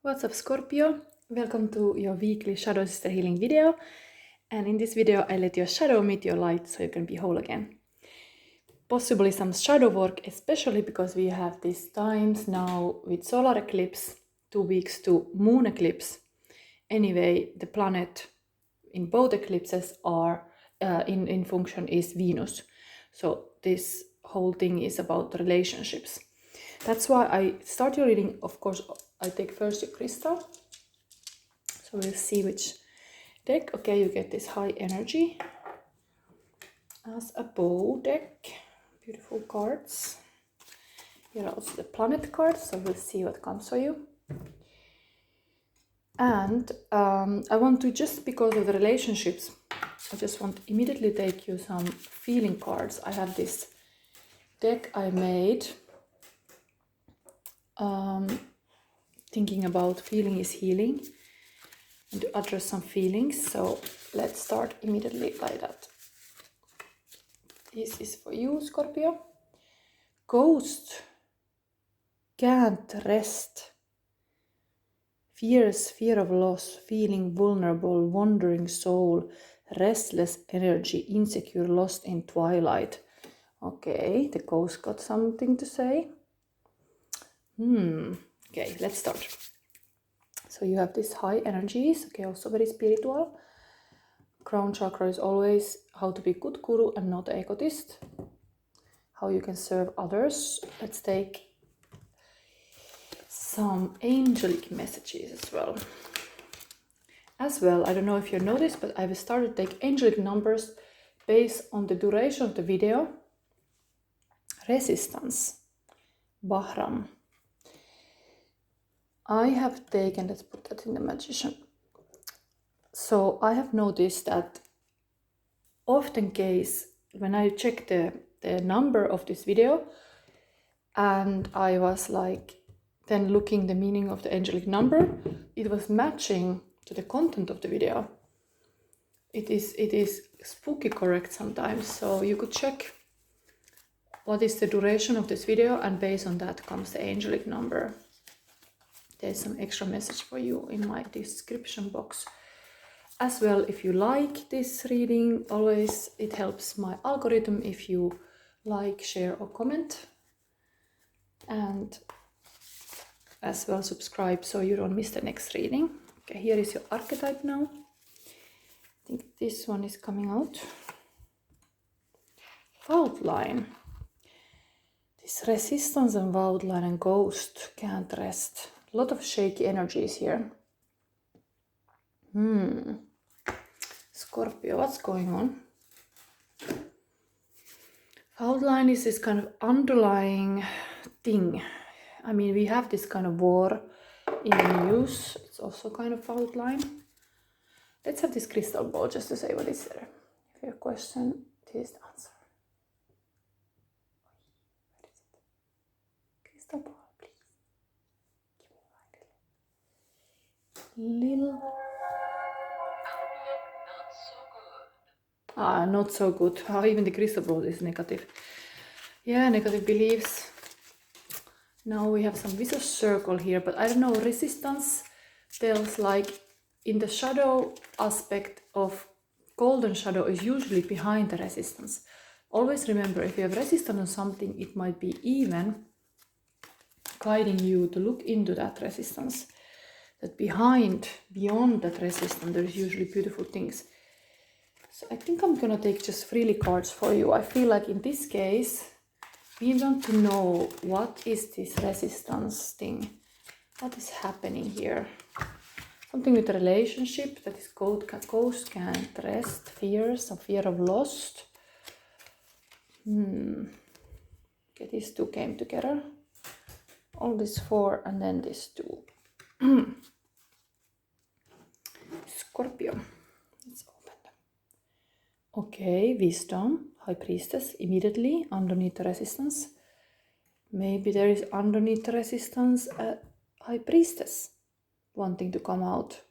What's up, Scorpio? Welcome to your weekly Shadow Sister Healing video. And in this video, I let your shadow meet your light so you can be whole again. Possibly some shadow work, especially because we have these times now with solar eclipse, 2 weeks to moon eclipse. Anyway, the planet in both eclipses are in function is Venus. So this whole thing is about relationships. That's why I start your reading. Of course, I take first your crystal. So we'll see which deck. Okay, you get this high energy as a bow deck. Beautiful cards. Here are also the planet cards. So we'll see what comes for you. And I want to, just because of the relationships, I just want to immediately take you some feeling cards. I have this deck I made thinking about feeling is healing and to address some feelings. So let's start immediately like that. This is for you, Scorpio. Ghost can't rest. Fears, fear of loss, feeling vulnerable, wandering soul, restless energy, insecure, lost in twilight. Okay, the ghost got something to say. Okay, let's start. So you have these high energies, okay, also very spiritual. Crown chakra is always how to be good guru and not egotist. How you can serve others. Let's take some angelic messages as well. I don't know if you noticed, but I've started to take angelic numbers based on the duration of the video. Resistance, Bahram. I have taken, let's put that in the magician. So I have noticed that often case when I check the number of this video and I was like then looking the meaning of the angelic number, it was matching to the content of the video. It is spooky correct sometimes, so you could check what is the duration of this video and based on that comes the angelic number. There's some extra message for you in my description box as well. If you like this reading, always it helps my algorithm if you like, share or comment, and as well subscribe so you don't miss the next reading. Okay, here is your archetype now. I think this one is coming out. Fault line. This resistance and fault line and ghost can't rest. A lot of shaky energies here. Scorpio, what's going on? Fault line is this kind of underlying thing. I mean, we have this kind of war in the news. It's also kind of fault line. Let's have this crystal ball just to say what is there. If you have a question, this is the answer. Where is it? Crystal ball, please. Give me my little. Not so good. Even the crystal ball is negative. Yeah, negative beliefs. Now we have some vicious circle here, but I don't know, resistance tells like in the shadow aspect of golden shadow is usually behind the resistance. Always remember, if you have resistance on something, it might be even guiding you to look into that resistance. That beyond that resistance, there is usually beautiful things. So I think I'm gonna take just freely cards for you. I feel like in this case, we want to know what is this resistance thing. What is happening here? Something with a relationship that is ghost can't rest, fears, or fear of lost. Okay, these two came together. All this four and then this two. Scorpio. Let's open them. Okay, wisdom, high priestess, immediately underneath the resistance. Maybe there is underneath the resistance a high priestess wanting to come out.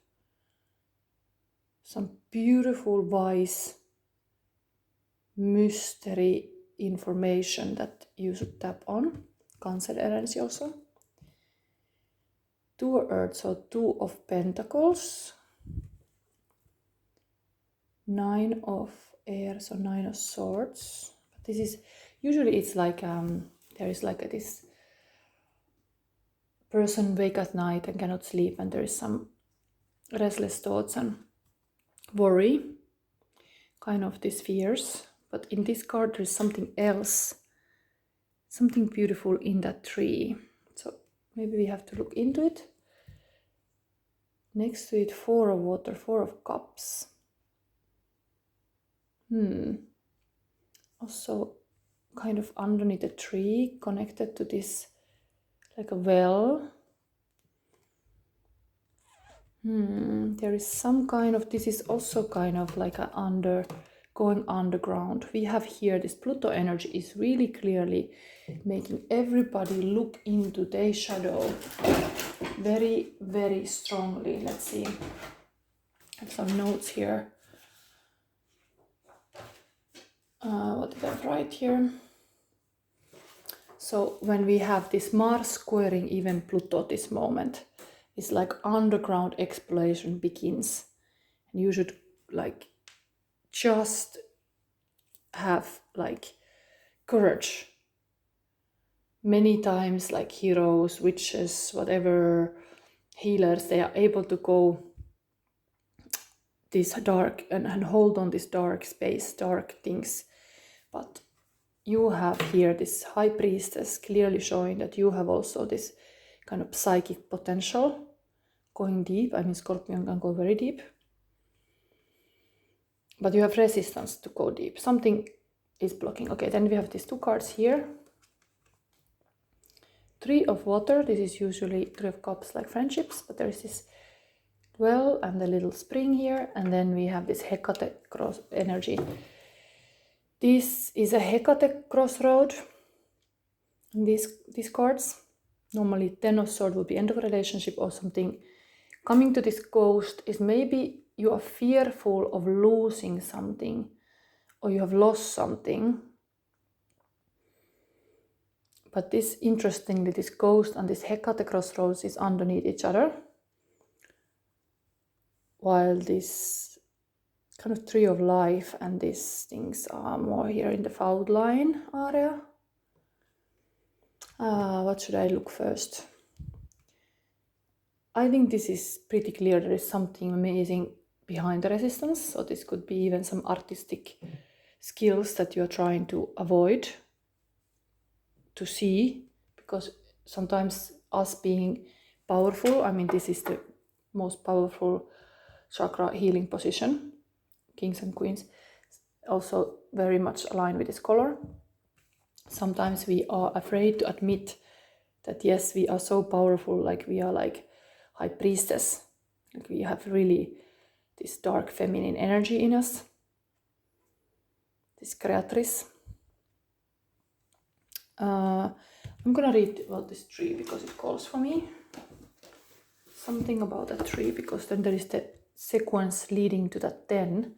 Some beautiful, wise, mystery information that you should tap on. Cancer energy also. Two of Earth, so Two of Pentacles. Nine of Air, so Nine of Swords. But this is, usually it's like, there is like this person wake at night and cannot sleep, and there is some restless thoughts and worry, kind of these fears. But in this card there is something else, something beautiful in that tree. So maybe we have to look into it. Next to it, Four of Water, Four of Cups. Also kind of underneath a tree, connected to this, like a well. There is some kind of, this is also kind of like a going underground. We have here this Pluto energy is really clearly making everybody look into their shadow very, very strongly. Let's see. I have some notes here. What did I write here? So when we have this Mars squaring even Pluto this moment, it's like underground exploration begins. And you should like just have like courage. Many times like heroes, witches, whatever, healers, they are able to go this dark and hold on this dark space, dark things. But you have here this High Priestess clearly showing that you have also this kind of psychic potential going deep. I mean, Scorpion can go very deep. But you have resistance to go deep. Something is blocking. Okay, then we have these two cards here. Three of Water. This is usually Three of Cups, like friendships. But there is this well and the little spring here. And then we have this Hecate cross energy. This is a Hecate crossroad. These cards. Normally 10 of Swords will be end of a relationship or something. Coming to this ghost is maybe you are fearful of losing something, or you have lost something. But this, interestingly, this ghost and this Hecate crossroads is underneath each other, while this kind of Tree of Life and these things are more here in the fault line area. What should I look first? I think this is pretty clear. There is something amazing behind the resistance. So this could be even some artistic skills that you are trying to avoid to see, because sometimes us being powerful, I mean, this is the most powerful chakra healing position, kings and queens, also very much aligned with this color. Sometimes we are afraid to admit that yes, we are so powerful, like we are like High Priestess, like we have really this dark feminine energy in us, this creatrice. I'm gonna read about this tree because it calls for me. Something about that tree, because then there is the sequence leading to that 10.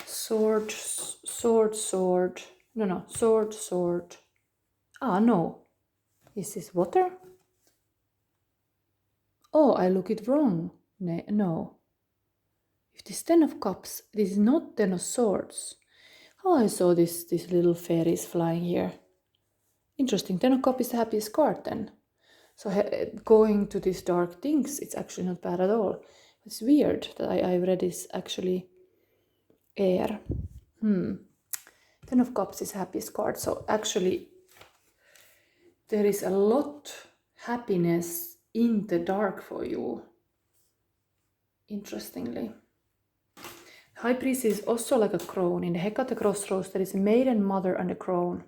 Sword, sword, sword. No, sword, sword. Ah, no. Is this water? Oh, I look it wrong. No. If this 10 of Cups, this is not 10 of Swords. Oh, I saw this little fairies flying here. Interesting. 10 of Cups is the happiest card then. So going to these dark things, it's actually not bad at all. It's weird that I read is actually air. 10 of Cups is happiest card. So actually there is a lot happiness in the dark for you. Interestingly. High Priest is also like a crone. In the Hecate crossroads there is a maiden, mother and a crone.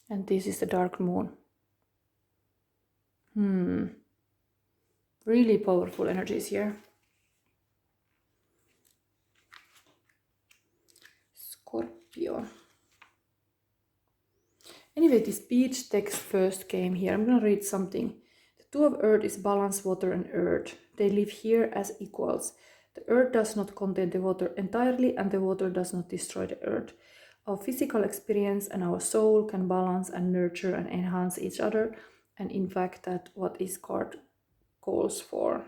And this is the dark moon. Really powerful energies here. Scorpio. Anyway, this speech text first came here. I'm gonna read something. The Two of Earth is balance, water and earth. They live here as equals. The earth does not contain the water entirely, and the water does not destroy the earth. Our physical experience and our soul can balance and nurture and enhance each other, and in fact that what this card calls for.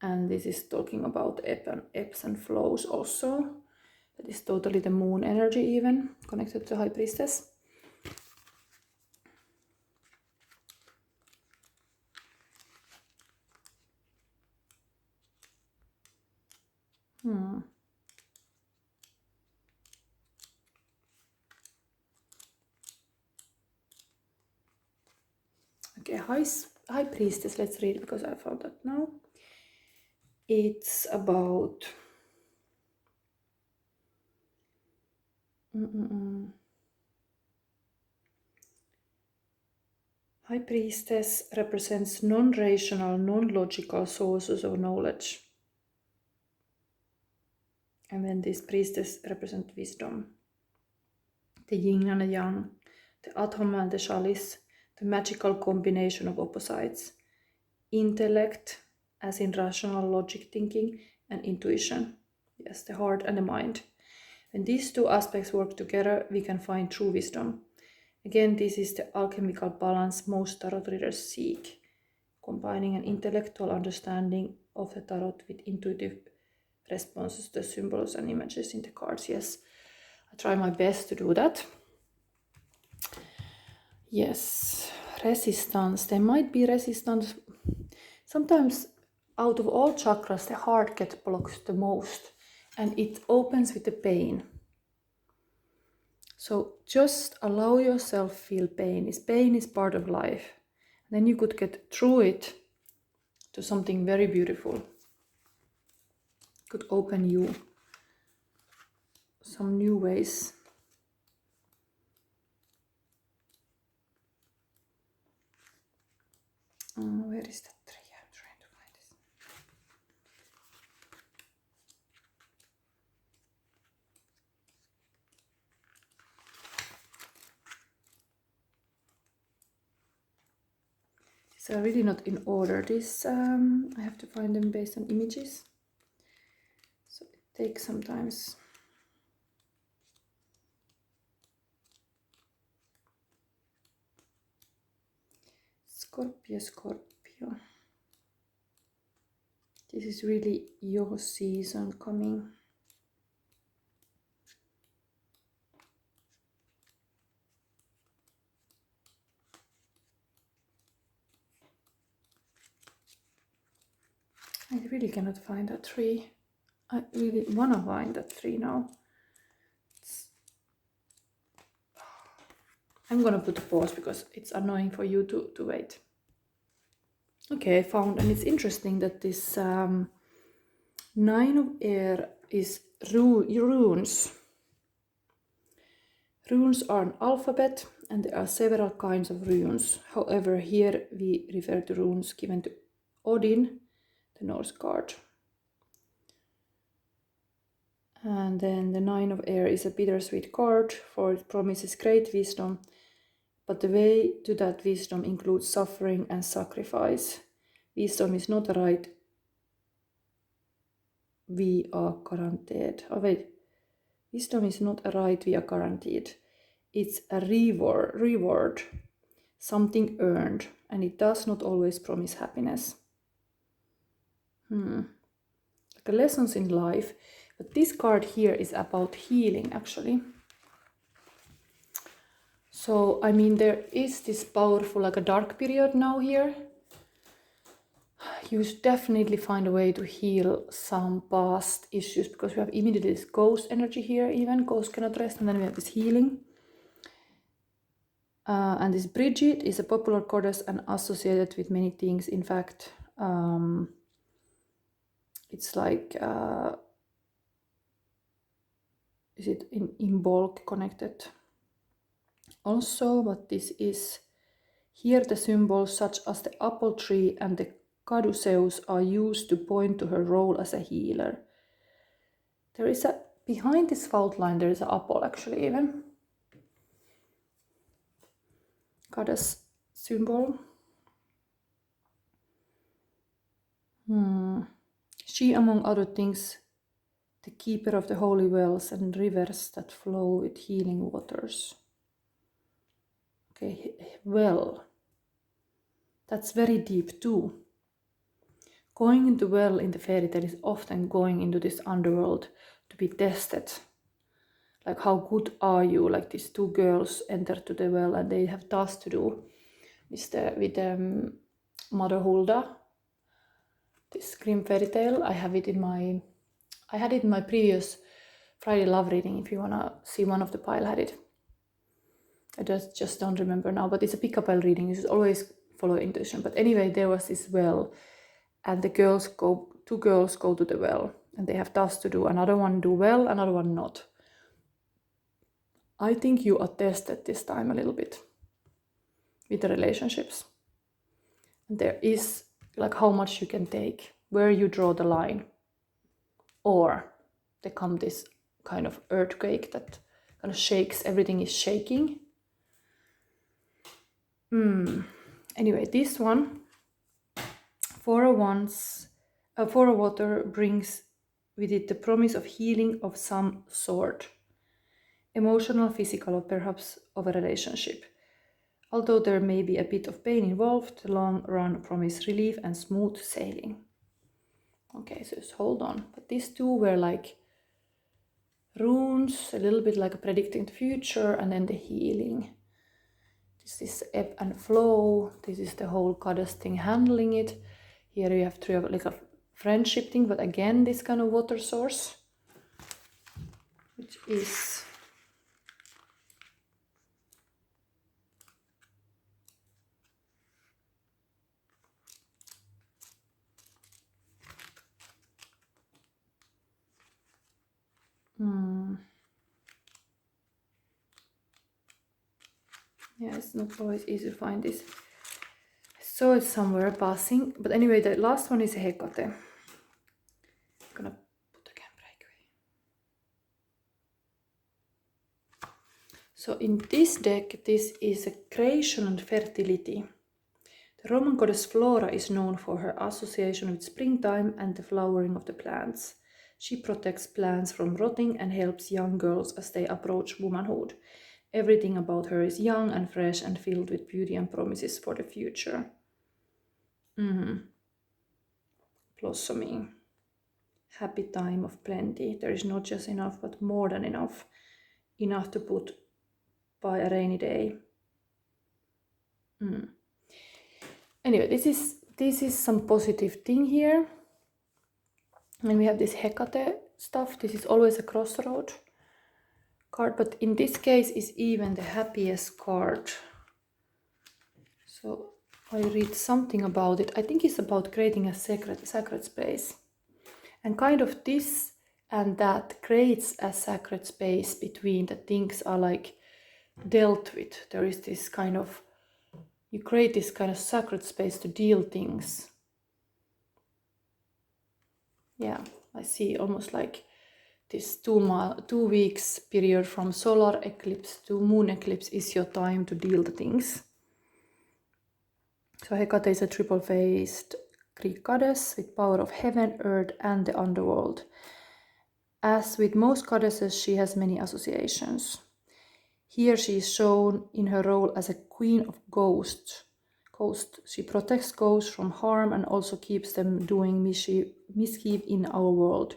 And this is talking about ebbs and flows also. That is totally the moon energy even, connected to High Priestess. Okay, High Priestess, let's read because I found that now. It's about High Priestess represents non-rational, non-logical sources of knowledge. And then this priestess represents wisdom. The yin and the yang, the atom and the chalice, the magical combination of opposites. Intellect, as in rational logic thinking, and intuition. Yes, the heart and the mind. When these two aspects work together, we can find true wisdom. Again, this is the alchemical balance most tarot readers seek, combining an intellectual understanding of the tarot with intuitive responses to the symbols and images in the cards. Yes, I try my best to do that. Yes, resistance. There might be resistance. Sometimes out of all chakras, the heart gets blocked the most, and it opens with the pain. So just allow yourself feel pain. Pain is part of life. Then you could get through it to something very beautiful. Could open you some new ways. Where is that tree? I'm trying to find this. These are really not in order. This I have to find them based on images. So it takes sometimes. Scorpio. This is really your season coming. I really cannot find that tree. I really want to find that tree now. I'm gonna put a pause because it's annoying for you to wait. Okay, I found, and it's interesting that this 9 of air is runes. Runes are an alphabet, and there are several kinds of runes. However, here we refer to runes given to Odin, the Norse god. And then the 9 of air is a bittersweet card, for it promises great wisdom, but the way to that wisdom includes suffering and sacrifice. Wisdom is not a right we are guaranteed. Oh wait, wisdom is not a right we are guaranteed. It's a reward, something earned, and it does not always promise happiness. Like lessons in life, but this card here is about healing actually. So, I mean, there is this powerful, like a dark period now here. You should definitely find a way to heal some past issues, because we have immediately this ghost energy here, even. Ghost cannot rest, and then we have this healing. And this Bridget is a popular goddess and associated with many things. In fact, it's like, is it in bulk connected? Also, but this is, here the symbols such as the apple tree and the caduceus are used to point to her role as a healer. There is a, behind this fault line, there is an apple actually even. Goddess symbol. She, among other things, the keeper of the holy wells and rivers that flow with healing waters. Okay, well, that's very deep too. Going into well in the fairy tale is often going into this underworld to be tested. Like, how good are you? Like, these two girls enter to the well and they have tasks to do with Mother Hulda. This Grimm fairy tale, I had it in my previous Friday love reading. If you wanna see one of the pile, had it. I just don't remember now, but it's a pick-up-pile reading. You should always follow intuition. But anyway, there was this well, and two girls go to the well, and they have tasks to do. Another one do well, another one not. I think you are tested this time a little bit with the relationships. And there is like how much you can take, where you draw the line. Or there comes this kind of earthquake that kind of shakes, everything is shaking. Anyway, this one, for a water brings with it the promise of healing of some sort. Emotional, physical, or perhaps of a relationship. Although there may be a bit of pain involved, the long run promise relief and smooth sailing. Okay, so just hold on. But these two were like runes, a little bit like predicting the future, and then the healing. This is ebb and flow. This is the whole goddess thing handling it. Here you have three of like a friendship thing, but again this kind of water source, which is yeah, it's not always easy to find this. I saw it somewhere passing, but anyway, the last one is Hecate. I'm gonna put again breakaway. So in this deck, this is a creation and fertility. The Roman goddess Flora is known for her association with springtime and the flowering of the plants. She protects plants from rotting and helps young girls as they approach womanhood. Everything about her is young and fresh and filled with beauty and promises for the future. Blossoming. Happy time of plenty. There is not just enough, but more than enough. Enough to put by a rainy day. Anyway, this is some positive thing here. And we have this Hecate stuff. This is always a crossroad card, but in this case is even the happiest card. So I read something about it. I think it's about creating a sacred space. And kind of this and that creates a sacred space between the things are like dealt with. There is this kind of, you create this kind of sacred space to deal things. Yeah, I see almost like this 2 weeks period from solar eclipse to moon eclipse is your time to deal the things. So Hecate is a triple-faced Greek goddess with power of heaven, earth, and the underworld. As with most goddesses, she has many associations. Here she is shown in her role as a queen of ghosts. She protects ghosts from harm and also keeps them doing mischief in our world.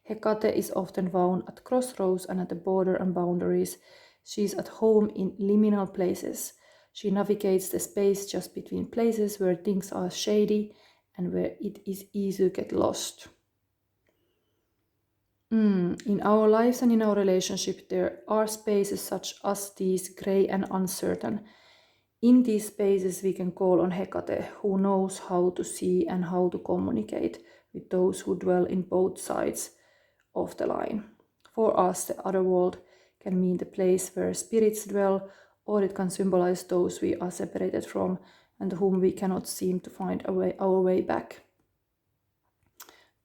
Hecate is often found at crossroads and at the border and boundaries. She is at home in liminal places. She navigates the space just between places where things are shady and where it is easy to get lost. In our lives and in our relationship, there are spaces such as these, gray and uncertain. In these spaces, we can call on Hecate, who knows how to see and how to communicate with those who dwell in both sides of the line. For us, the other world can mean the place where spirits dwell, or it can symbolize those we are separated from and whom we cannot seem to find our way back.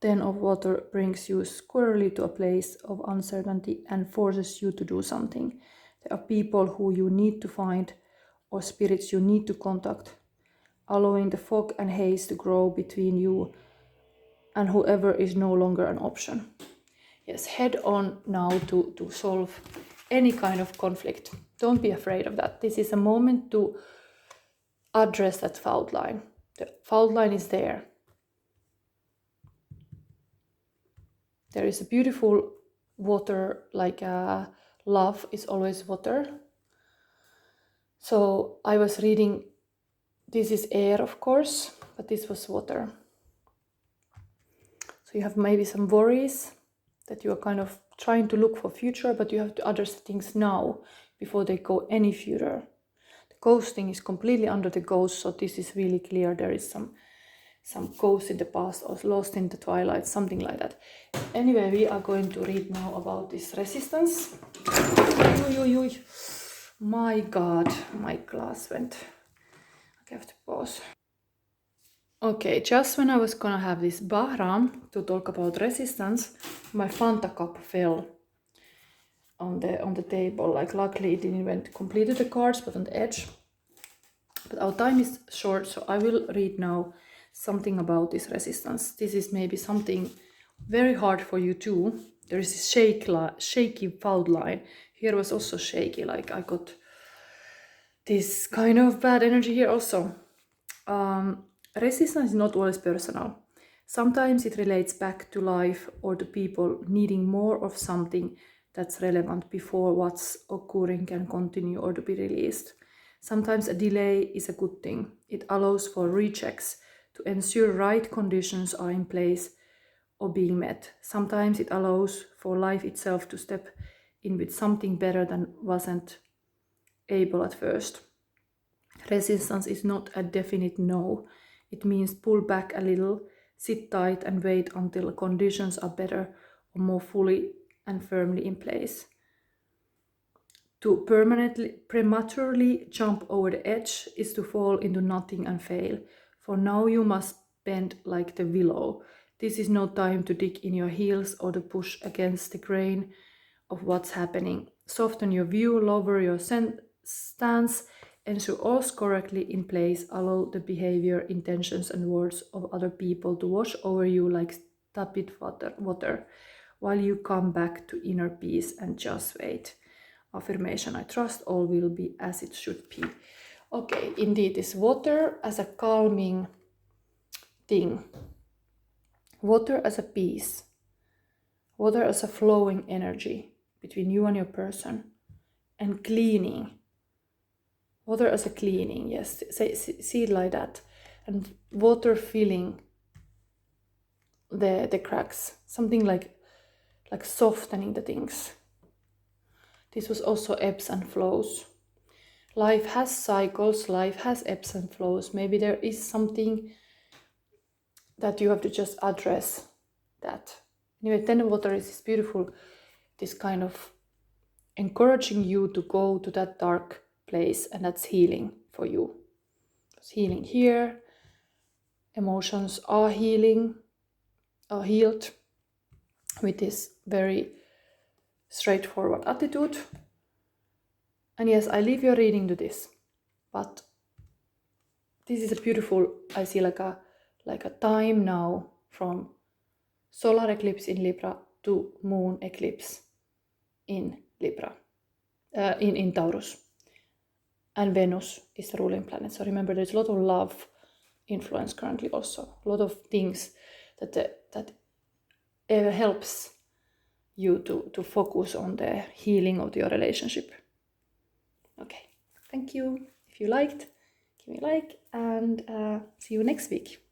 Ten of water brings you squarely to a place of uncertainty and forces you to do something. There are people who you need to find or spirits you need to contact, allowing the fog and haze to grow between you and whoever is no longer an option. Yes, head on now to solve any kind of conflict. Don't be afraid of that. This is a moment to address that fault line. The fault line is there. There is a beautiful water, like love is always water. So I was reading, this is air, of course, but this was water. So you have maybe some worries that you are kind of trying to look for future, but you have to address things now before they go any further. The ghosting is completely under the ghost, so this is really clear. There is some ghost in the past or lost in the twilight, something like that. Anyway, we are going to read now about this resistance. My God, my glass went. I have to pause. Okay, just when I was gonna have this Bahram to talk about resistance, my Fanta cup fell on the table. Like, luckily it didn't went completely the cards, but on the edge. But our time is short, so I will read now something about this resistance. This is maybe something very hard for you too. There is this shaky fault line. Here was also shaky, like I got this kind of bad energy here also. Resistance is not always personal. Sometimes it relates back to life or to people needing more of something that's relevant before what's occurring can continue or to be released. Sometimes a delay is a good thing. It allows for rechecks to ensure right conditions are in place or being met. Sometimes it allows for life itself to step in with something better than wasn't able at first. Resistance is not a definite no. It means pull back a little, sit tight and wait until conditions are better or more fully and firmly in place. To prematurely jump over the edge is to fall into nothing and fail. For now you must bend like the willow. This is no time to dig in your heels or to push against the grain of what's happening. Soften your view, lower your stance, ensure all's correctly in place. Allow the behavior, intentions and words of other people to wash over you like tepid water while you come back to inner peace and just wait. Affirmation: I trust all will be as it should be. Okay, indeed, this water as a calming thing. Water as a peace. Water as a flowing energy between you and your person. And cleaning. Water as a cleaning, yes, see it like that. And water filling the cracks, something like softening the things. This was also ebbs and flows. Life has cycles, life has ebbs and flows. Maybe there is something that you have to just address that. Anyway, then the water is this beautiful, this kind of encouraging you to go to that dark place, and that's healing for you. It's healing here. Emotions are healed with this very straightforward attitude. And yes, I leave your reading to this, but this is a beautiful, I see like a time now from solar eclipse in Libra to moon eclipse in Libra, in Taurus. And Venus is the ruling planet. So remember, there's a lot of love influence currently also. A lot of things that helps you to focus on the healing of your relationship. Okay, thank you. If you liked, give me a like and see you next week.